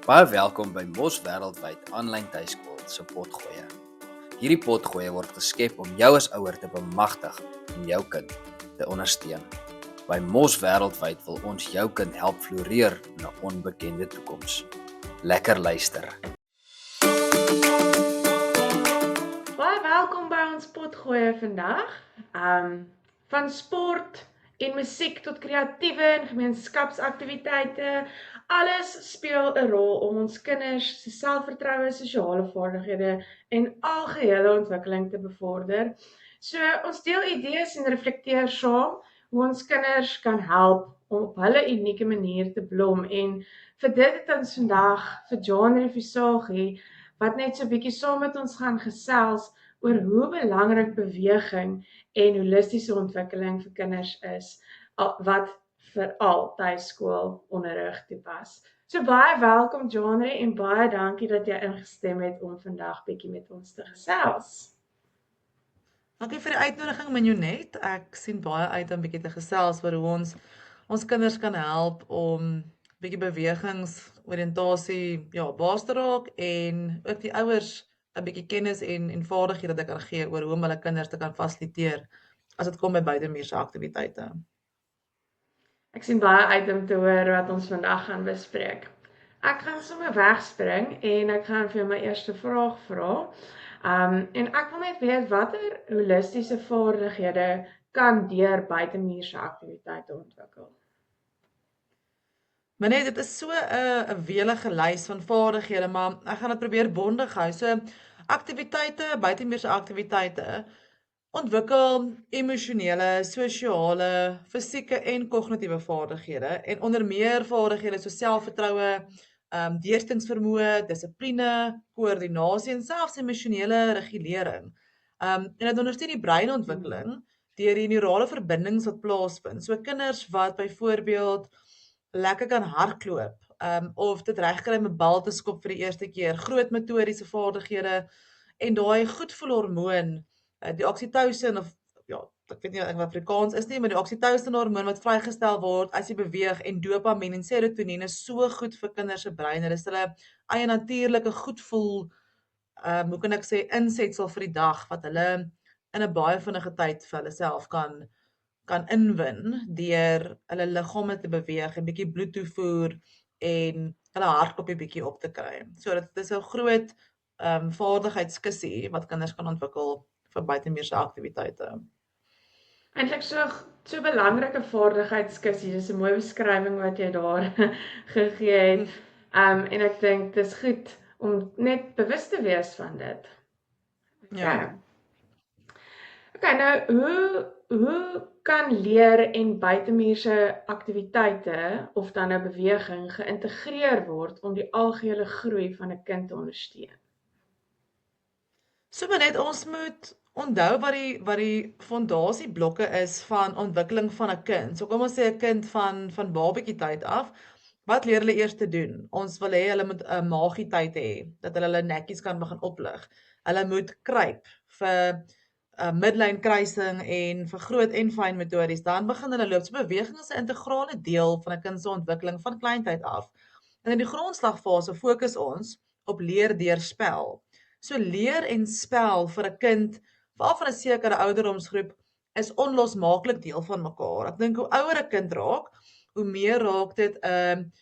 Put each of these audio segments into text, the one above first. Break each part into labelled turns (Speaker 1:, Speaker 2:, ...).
Speaker 1: Baie welkom by Mos Wêreldwyd aanlyn tuiskool se potgoeie. Hierdie potgoeie word geskep om jou as ouer te bemagtig om jou kind te ondersteun. By Mos Wêreldwyd wil ons jou kind help floreer in 'n onbekende toekoms. Lekker luister.
Speaker 2: Baie welkom by ons potgoeie vandag. Van sport en musiek tot kreatiewe en gemeenskapsaktiwiteite, alles speel 'n rol om ons kinders se selfvertroue, sosiale vaardighede en algehele ontwikkeling te bevorder. So ons deel idees en reflekteer saam hoe ons kinders kan help om op hulle unieke manier te blom. En vir dit het ons vandag vir Genre Visagie wat net so 'n bietjie saam met ons gaan gesels oor hoe belangrik beweging en holistiese ontwikkeling vir kinders is, wat veral tuiskoolonderrig toepas. So baie welkom Genre en baie dankie dat jy ingestem het om vandag bietjie met ons te gesels.
Speaker 3: Dankie vir die uitnodiging, Minjonet. Ek sien baie uit om bietjie te gesels oor hoe ons kinders kan help om bietjie bewegingsoriëntasie baas te raak en ook die ouers 'n bietjie kennis en vaardighede te kan gee oor hoe om hulle kinders te kan fasiliteer as dit kom by buitemuurse aktiwiteite.
Speaker 2: Ek sien baie uit om te hoor wat ons vandag gaan bespreek. Ek gaan sommer wegspring en ek gaan vir jou my eerste vraag vra. En ek wil net weet watter holistiese vaardighede kan deur buitemuurse aktiwiteite ontwikkel?
Speaker 3: Maar net, dit is so 'n welige lys van vaardighede, maar ek gaan dit probeer bondig hou. So aktiwiteite, buitemuurse aktiwiteite ontwikkel emosionele, sosiale, fisieke en kognitiewe vaardighede en onder meer vaardighede soos selfvertroue, deursettingsvermoë, dissipline, koördinasie en selfs emosionele regulering. En dit ondersteun die breinontwikkeling deur die neurale verbindings wat plaasvind. So kinders wat byvoorbeeld lekker kan hardloop, of dit regkry om 'n bal te skop vir die eerste keer, groot motoriese vaardighede en daai goedvoelhormoon, die oksitosin of ek weet nie wat Afrikaans is nie, maar die oksitosin hormoon wat vrygestel word as jy beweeg en dopamien en serotonien is so goed vir kinders se brein. Hulle is hulle eie natuurlike goedvoel, hoe kan ek sê, insetsel vir die dag wat hulle in 'n baie vinnige tyd vir hulle self kan inwin deur hulle liggame te beweeg en bietjie bloed toevoer en hulle hartklopie bietjie op te kry. So dit is 'n groot vaardigheidskussie wat kinders kan ontwikkel vir buitemuurse aktiwiteite.
Speaker 2: Eintlik so belangrike vaardigheidskussie, dis 'n mooi beskrywing wat jy daar gegee het. En ek dink dis goed om net bewus te wees van dit.
Speaker 3: Ja.
Speaker 2: Okay, nou hoe kan leer en buitemuurse aktiwiteite of dan 'n beweging geïntegreer word om die algehele groei van 'n kind te ondersteun?
Speaker 3: So maar net, ons moet onthou wat die fondasieblokke is van ontwikkeling van 'n kind. So kom ons sê 'n kind van babatjie tyd af, wat leer hulle eers te doen? Ons wil hê hulle moet 'n magietyd hê, dat hulle netjies kan begin oplig. Hulle moet kruip vir midlyn kruising en vir groot en fyn metodes, dan begin hulle loop. So beweging is 'n integrale deel van 'n kind se ontwikkeling van kleintyd af. En in die grondslagfase fokus ons op leer deur spel. So leer en spel vir 'n kind, veral van 'n sekere ouderdomsgroep, is onlosmaaklik deel van mekaar. Ek dink hoe ouer 'n kind raak, hoe meer raak dit 'n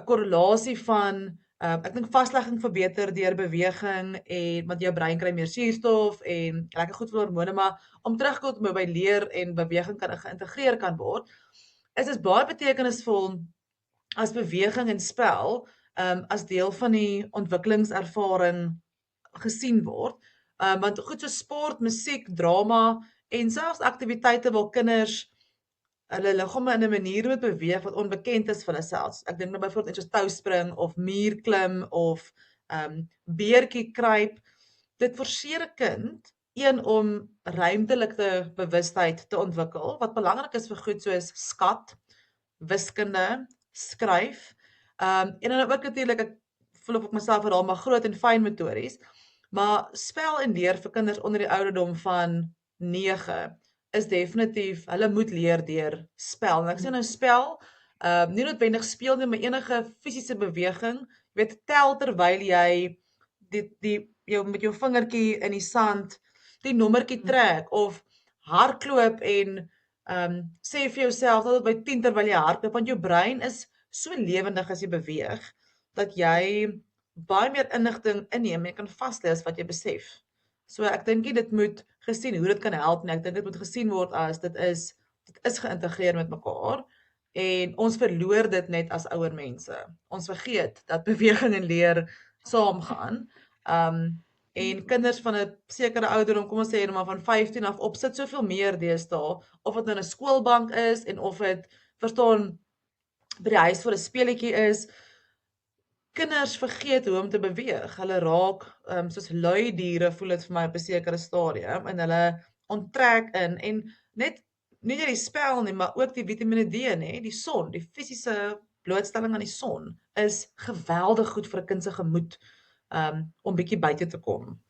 Speaker 3: korrelasie van ek dink vaslegging verbeter deur beweging en want jou brein kry meer suurstof en lekker goed vir hormone, maar om terug te kom by leer en beweging kan geïntegreer kan word, is baie betekenisvol as beweging en spel as deel van die ontwikkelingservaring gesien word. Want goed so sport, musiek, drama en selfs aktiwiteite waar kinders hulle liggame in 'n manier moet beweeg wat onbekend is vir hulle self. Ek dink nou byvoorbeeld iets soos touspring of muurklim of beertjie kruip. Dit forceer 'n kind om ruimtelike bewustheid te ontwikkel wat belangrik is vir goed soos skat, wiskunde, skryf. En dan ook natuurlik, ek voel of ek myself herhaal, maar groot en fyn motories. Maar spel en leer vir kinders onder die ouderdom van 9 is definitief, hulle moet leer deur spel. En ek sê nou spel, nie noodwendig speel nie, maar enige fisiese beweging, tel terwyl jy jou met jou vingertjie in die sand die nommertjie trek of hardloop en sê vir jouself dat by 10 terwyl jy hardloop, want jou brein is so lewendig as jy beweeg dat jy baie meer inligting inneem en jy kan vaslê as wat jy besef. So ek dink nie dit moet gesien hoe dit kan help nie. Ek dink dit moet gesien word as dit is geïntegreer met mekaar en ons verloor dit net as ouer mense. Ons vergeet dat beweging en leer saamgaan. En kinders van 'n sekere ouderdom, kom ons sê maar van 15 af op, sit soveel meer deesdae, of dit nou 'n skoolbank is en of dit verstaan by die huis vir 'n speletjie is. Kinders vergeet hoe om te beweeg. Hulle raak soos lui diere, voel dit vir my op 'n sekere stadium, en hulle onttrek in en net nie net die spel nie, maar ook die Vitamine D, nê, die son, die fisiese blootstelling aan die son is geweldig goed vir 'n kind se gemoed om bietjie buite te kom.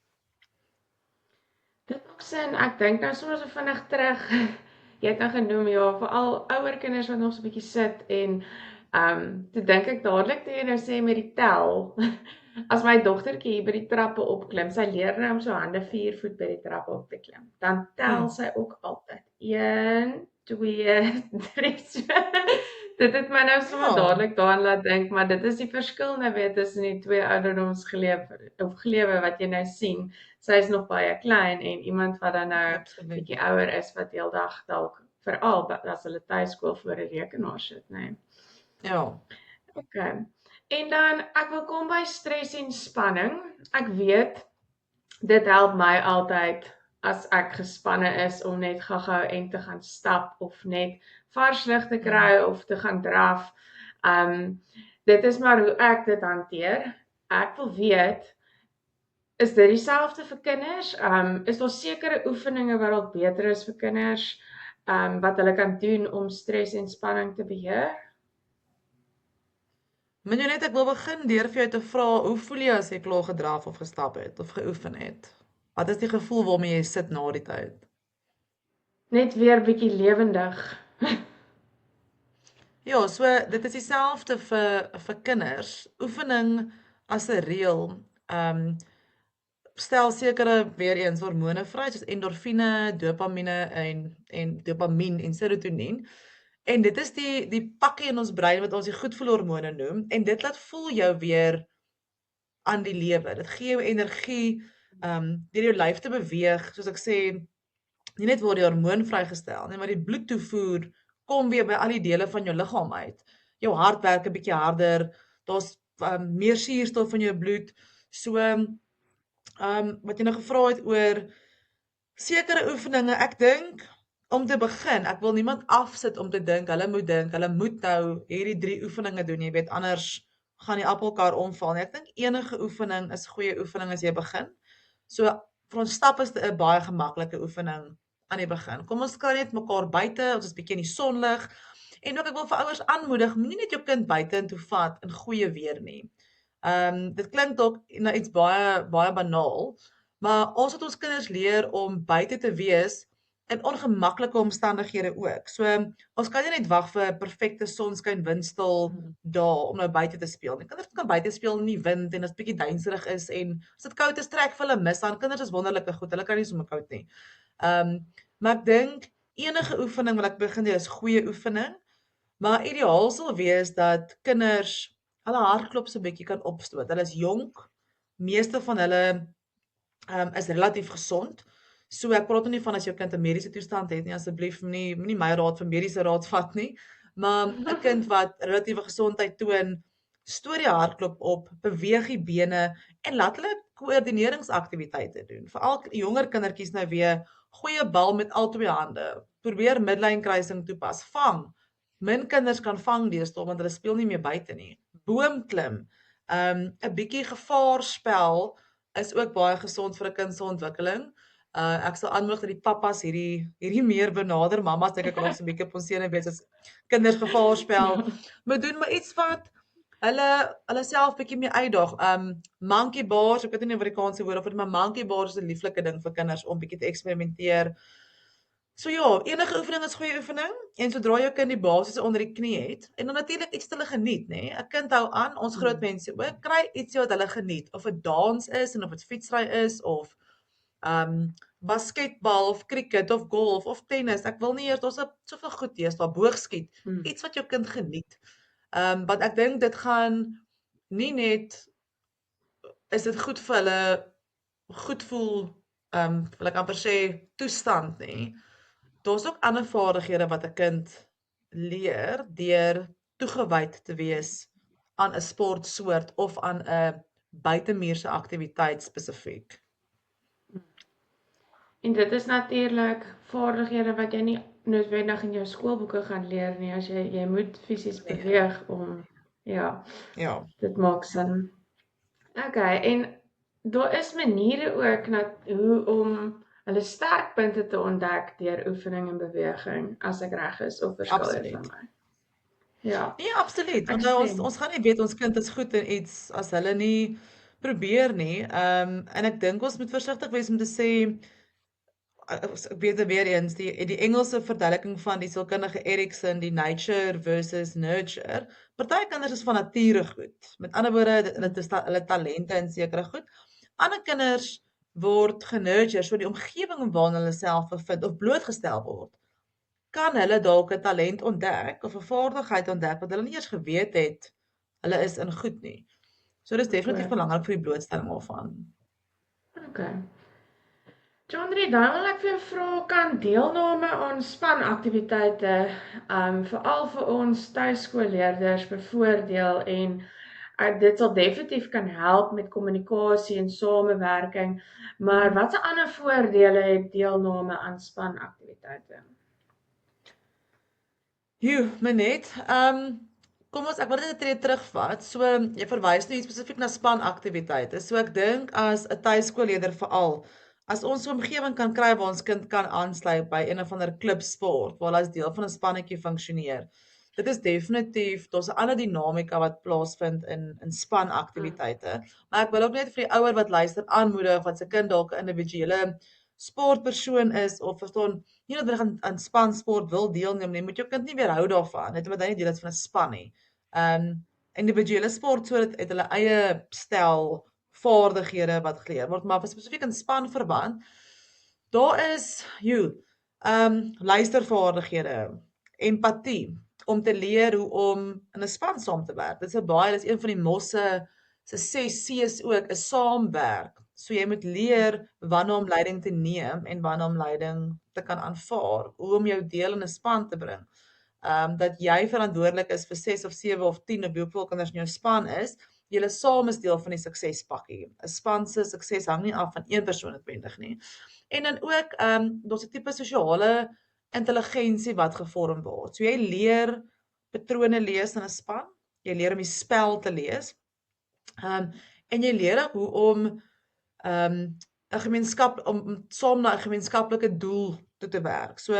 Speaker 2: Dit maak sin. Ek dink nou sommer so vinnig terug. Jy het nou genoem, ja, veral ouer kinders wat nog so 'n bietjie sit en toe dink ek dadelik toe jy nou sê met die tel. As my dogtertjie hier by die trappe opklim, sy leer nou om so hande 4 voet by die trappe op te klim. Dan tel sy ook altyd 1, 2, 3. Dit het my nou sommer dadelik daaraan laat dink, maar dit is die verskil nou weer tussen die twee ouderdomsgelewe wat jy nou sien. Sy is nog baie klein en iemand wat dan nou bietjie ouer is wat heeldag dalk veral as hulle tuiskool voor 'n rekenaar sit, nê.
Speaker 3: Ja.
Speaker 2: Okay. En dan ek wil kom by stres en spanning. Ek weet dit help my altyd as ek gespanne is om net gou-gou en te gaan stap of net vars lug te kry of te gaan draf. Dit is maar hoe ek dit hanteer. Ek wil weet, is dit dieselfde vir kinders? Is daar sekere oefeninge wat dalk beter is vir kinders, wat hulle kan doen om stres en spanning te beheer?
Speaker 3: Minjonet, ek wil begin deur vir jou te vra, hoe voel jy as jy klaar gedraf of gestap het of geoefen het? Wat is die gevoel waarmee jy sit na die tyd?
Speaker 2: Net weer bietjie lewendig.
Speaker 3: Ja, so dit is dieselfde vir kinders. Oefening as 'n reël, stel sekere weer eens hormone vry, soos endorfine, dopamine en dopamien en serotonien. En dit is die pakkie in ons brein wat ons die goedvoelhormone noem, en dit laat voel jou weer aan die lewe. Dit gee jou energie, deur jou lyf te beweeg, soos ek sê, nie net word die hormoon vrygestel nie, maar die bloedtoevoer kom weer by al die dele van jou liggaam uit. Jou hart werk 'n bietjie harder, daar's meer suurstof in jou bloed. So, wat jy nou gevra het oor sekere oefeninge, ek dink, om te begin, ek wil niemand afsit om te dink, hulle moet nou hierdie 3 oefeninge doen, jy weet, anders gaan die appelkar omval nie. Ek dink enige oefening is goeie oefening as jy begin. So, vir ons stap is dit 'n baie gemaklike oefening aan die begin. Kom ons kry net mekaar buite, ons is bietjie in die sonlig. En ook ek wil vir ouers aanmoedig, moenie net jou kind buite intoe vat in goeie weer nie. Dit klink dalk na iets baie banaal, maar ons het ons kinders leer om buite te wees in ongemaklike omstandighede ook. So, ons kan nie net wag vir 'n perfekte sonskyn windstil dae om nou buite te speel nie. Kinders kan buite speel in die wind en as dit bietjie duiserig is en as dit koud is, trek vir hulle mis aan. Kinders is wonderlike goed, hulle kan nie sommer koud nie. Maar ek dink enige oefening wat ek begin doen is goeie oefening, maar ideaal sal wees dat kinders hulle hartklop so 'n bietjie kan opstoot. Hulle is jonk, meeste van hulle is relatief gesond. So ek praat nie van as jou kind 'n mediese toestand het nie, asseblief moenie my raad vir mediese raad vat nie, maar 'n kind wat relatiewe gesondheid toon, stoot die hartklop op, beweeg die bene en laat hulle koördineringsaktiwiteite doen. Veral jonger kindertjies nou weer, gooi 'n bal met al 2 hande. Probeer midlyn kruising toepas. Vang. Min kinders kan vang deesdae want hulle speel nie meer buite nie. Boom klim. 'n bietjie gevaarspel is ook baie gesond vir 'n kind se ontwikkeling. Ek sal aanmoedig dat die pappas hierdie meer benader. Mamas dink ek kan ons 'n bietjie op ons sene wees as kinders gevaarspel. Maar doen maar iets wat hulle self bietjie meer uitdaag. Monkey bars, ek weet nie die Afrikaanse woord of dit, maar monkey bars is 'n lieflike ding vir kinders om bietjie te eksperimenteer. So ja, enige oefening is goeie oefening en sodra jou kind die basiese onder die knie het en dan natuurlik iets wat hulle geniet, nê. 'n Kind hou aan, ons groot mense ook, kry ietsie wat hulle geniet, of dit dans is en of dit fietsry is of basketbal of cricket of golf of tennis. Ek wil nie eers daar's soveel goed eers daar boogskiet. Iets wat jou kind geniet. Want ek dink dit gaan nie net is dit goed vir hulle goed voel, wil ek amper sê toestand nie. Daar's ook ander vaardighede wat 'n kind leer deur toegewyd te wees aan 'n sportsoort of aan 'n buitemuurse aktiwiteit spesifiek.
Speaker 2: En dit is natuurlik vaardighede wat jy nie noodwendig in jou skoolboeke gaan leer nie, as jy moet fisies beweeg om ja,
Speaker 3: Ja.
Speaker 2: dit maak sin. Okay, en daar is maniere ook hoe om hulle sterkpunte te ontdek deur oefening en beweging, as ek reg is, of verskil dit
Speaker 3: Absoluut.
Speaker 2: vir my? Ja.
Speaker 3: Nee, absoluut. Want
Speaker 2: Ek
Speaker 3: ons
Speaker 2: stem.
Speaker 3: ons gaan nie weet ons kind is goed in iets as hulle nie probeer nie. En ek dink ons moet versigtig wees om te sê ek weet dit weer eens die Engelse verduideliking van die sielkundige Erikson, die nature versus nurture. Party kinders is van nature goed. Met ander woorde, hulle talente en sekere goed. Ander kinders word genurture, so die omgewing waarin hulle self bevind of blootgestel word, kan hulle dalk 'n talent ontdek of 'n vaardigheid ontdek wat hulle nie eers geweet het hulle is in goed nie. So dis definitief
Speaker 2: Okay.
Speaker 3: belangrik vir die blootstelling daarvan.
Speaker 2: Okay. Jondrie, dan wil ek vir jou vra, kan deelname aan spanaktiwiteite veral vir ons tuiskoolleerders bevoordeel en dit sal definitief kan help met kommunikasie en samewerking, maar watse ander voordele het deelname aan spanaktiwiteite?
Speaker 3: Manet, kom ons ek wil dit 'n tree terugvat. So jy verwys nou spesifiek na spanaktiwiteite. So ek dink as 'n tuiskoolleerder veral, as ons 'n omgewing kan kry waar ons kind kan aansluit by een of ander klubsport waar hulle as deel van 'n spannetjie funksioneer. Dit is definitief, daar's 'n ander dinamika wat plaasvind in spanaktiwiteite. Maar ek wil ook net vir die ouer wat luister aanmoedig wat se kind dalk 'n individuele sportpersoon is of verstaan nie noodwendig aan spansport wil deelneem nie, moet jou kind nie weerhou daarvan, net omdat hy nie deel is van 'n span nie. Individuele sport so dit het hulle eie stel vaardighede wat geleer word, maar spesifiek in spanverband, daar is luistervaardighede, empatie, om te leer hoe om in 'n span saam te werk. Dit is een van die mosse se 6 C's ook, is saamwerk. So jy moet leer wanneer om leiding te neem en wanneer om leiding te kan aanvaar, hoe om jou deel in 'n span te bring. Dat jy verantwoordelik is vir 6 of 7 of 10 of hoeveel kinders in jou span is, julle saam is deel van die suksespakkie. 'n Span se sukses hang nie af van een persoon noodwendig nie. En dan ook, daar's 'n tipe sosiale intelligensie wat gevorm word. So jy leer patrone lees in 'n span, jy leer om die spel te lees. En jy leer ook hoe om 'n gemeenskap om saam na 'n gemeenskaplike doel toe te werk. So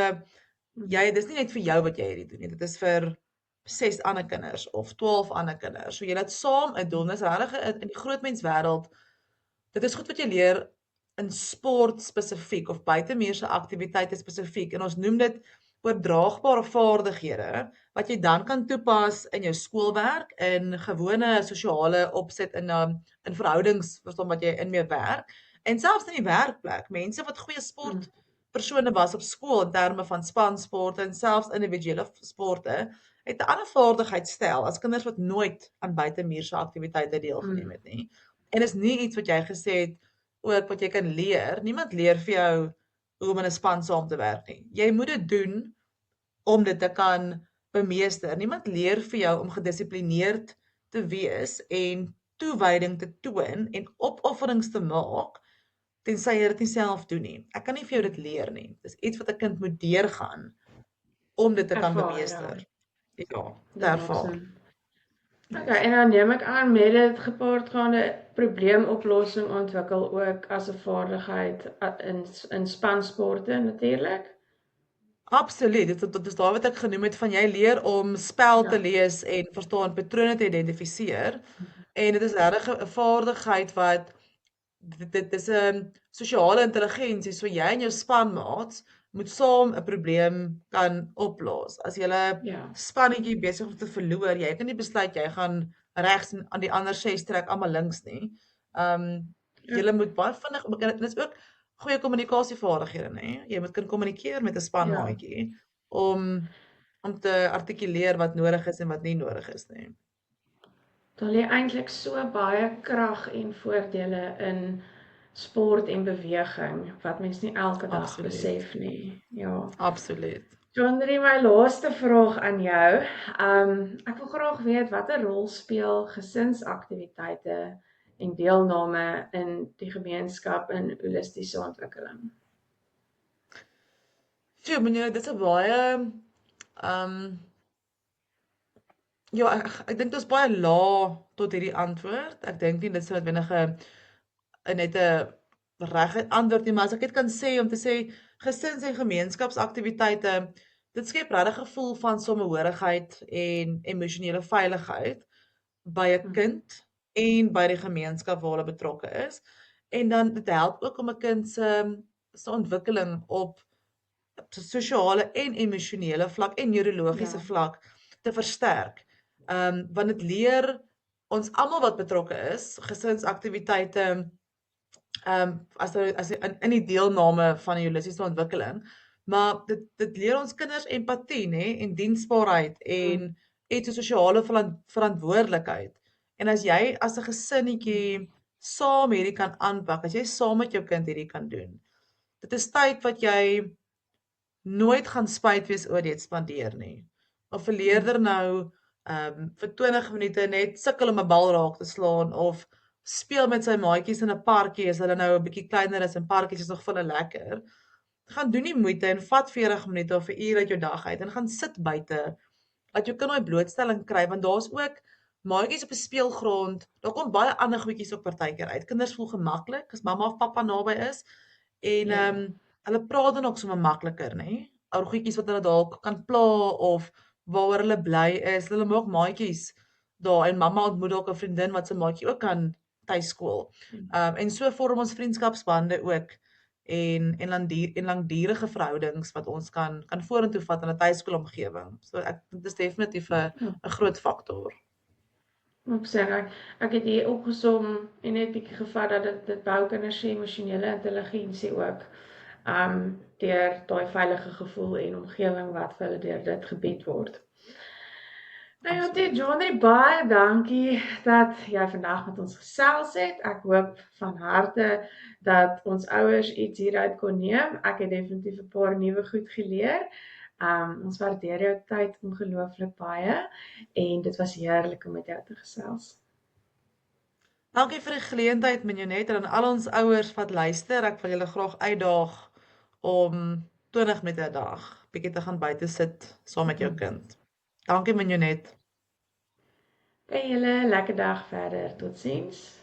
Speaker 3: dis nie net vir jou wat jy hierdie doen nie. Dit is vir 6 ander kinders of 12 ander kinders. So jy het saam 'n doel. Dis regtig in die grootmenswêreld. Dit is goed wat jy leer in sport spesifiek of buitemuurse aktiwiteite spesifiek en ons noem dit oordraagbare vaardighede wat jy dan kan toepas in jou skoolwerk, in gewone sosiale opset in verhoudings, verstaan wat jy in mee werk en selfs in die werkplek. Mense wat goeie sportpersone was op skool in terme van spansport en selfs individuele sporte, het 'n ander vaardigheidsstel as kinders wat nooit aan buitemuurse aktiwiteite deelgeneem het nie. En is nie iets wat jy gesê het ook wat jy kan leer. Niemand leer vir jou hoe om in 'n span saam te werk nie. Jy moet dit doen om dit te kan bemeester. Niemand leer vir jou om gedissiplineerd te wees en toewyding te toon en opofferings te maak tensy jy dit nie self doen nie. Ek kan nie vir jou dit leer nie. Dis iets wat 'n kind moet deurgaan om dit te kan bemeester. Ja, daarvoor.
Speaker 2: Okay, en dan neem ek aan met dit gepaardgaande probleemoplossing ontwikkel ook as 'n vaardigheid in spansporte natuurlik.
Speaker 3: Absoluut. Dit is daar wat ek genoem het van jy leer om spel te lees en verstaan patrone te identifiseer. En dit is regtig 'n vaardigheid wat dit is 'n sosiale intelligensie. So jy en jou spanmaats moet saam 'n probleem kan oplos. As julle
Speaker 2: Ja.
Speaker 3: spannetjie besig om te verloor, jy kan nie besluit jy gaan regs en aan die ander 6 trek almal links nie.
Speaker 2: Ja.
Speaker 3: Julle moet baie vinnig dit is ook goeie kommunikasievaardighede, nê. Jy moet kan kommunikeer met 'n
Speaker 2: Ja.
Speaker 3: spanmaatjie om te artikuleer wat nodig is en wat nie nodig is nie.
Speaker 2: Daar lê eintlik so baie krag en voordele in sport en beweging wat mens nie elke dag
Speaker 3: Absoluut.
Speaker 2: besef nie. Ja.
Speaker 3: Absoluut.
Speaker 2: Johnny, my laaste vraag aan jou. Ek wil graag weet watter rol speel gesinsaktiwiteite en deelname in die gemeenskap in holistiese ontwikkeling?
Speaker 3: Sjoe, meneer, dit is 'n baie ja, ek dink dit is baie laag tot hierdie antwoord. Ek dink nie dit sou noodwendig 'n net 'n reguit antwoord nie, maar as ek dit kan sê om te sê gesins- en gemeenskapsaktiwiteite, dit skep regtig 'n gevoel van samehorigheid en emosionele veiligheid by 'n kind en by die gemeenskap waar hulle betrokke is. En dan dit help ook om 'n kind se ontwikkeling op sosiale en emosionele vlak en neurologiese
Speaker 2: Ja.
Speaker 3: vlak te versterk. Want dit leer ons almal wat betrokke is, gesinsaktiwiteite, as in die deelname van die holistiese ontwikkeling, maar dit leer ons kinders empatie, nê, en diensbaarheid en iets so sosiale verantwoordelikheid. En as jy as 'n gesinnetjie saam hierdie kan aanpak, as jy saam met jou kind hierdie kan doen, dit is tyd wat jy nooit gaan spyt wees oor dit spandeer nie. Of 'n leerder nou vir 20 minute net sukkel om 'n bal raak te slaan of speel met sy maatjies in 'n parkie as hulle nou 'n bietjie kleiner is en parkies is nog vir hulle lekker. Gaan doen die moeite en vat 40 minute of 'n uur uit jou dag uit en gaan sit buite. Laat jou kind daai blootstelling kry want daar's ook maatjies op 'n speelgrond. Daar kom baie ander goedjies ook partykeer uit. Kinders voel gemaklik as mamma of pappa naby is en
Speaker 2: Ja.
Speaker 3: hulle praat dan ook sommer makliker, nê? Ou goedjies wat hulle dalk kan pla of waaroor hulle bly is. Hulle maak maatjies daar en mamma ontmoet dalk 'n vriendin wat se maatjie ook kan tuiskool. En so vorm ons vriendskapsbande ook en langdurige verhoudings wat ons kan vorentoe vat in 'n tuiskoolomgewing. So dit is definitief 'n groot faktor.
Speaker 2: Ek sê ek het hier opgesom en net bietjie gevat dat dit bou kinders se emosionele intelligensie ook. Deur daai veilige gevoel en omgewing wat vir hulle deur dit gebied word. Nou ja, dit Johnny, baie dankie dat jy vandag met ons gesels het. Ek hoop van harte dat ons ouers iets hieruit kon neem. Ek het definitief 'n paar nuwe goed geleer. Ons waardeer jou tyd ongelooflik baie en dit was heerlik om met jou te gesels.
Speaker 3: Dankie vir die geleentheid, Minjonet, en aan al ons ouers wat luister. Ek wil julle graag uitdaag om 20 minute 'n dag bietjie te gaan buite sit saam met jou kind. Dankie, Minjonet.
Speaker 2: By julle lekker dag verder. Totsiens.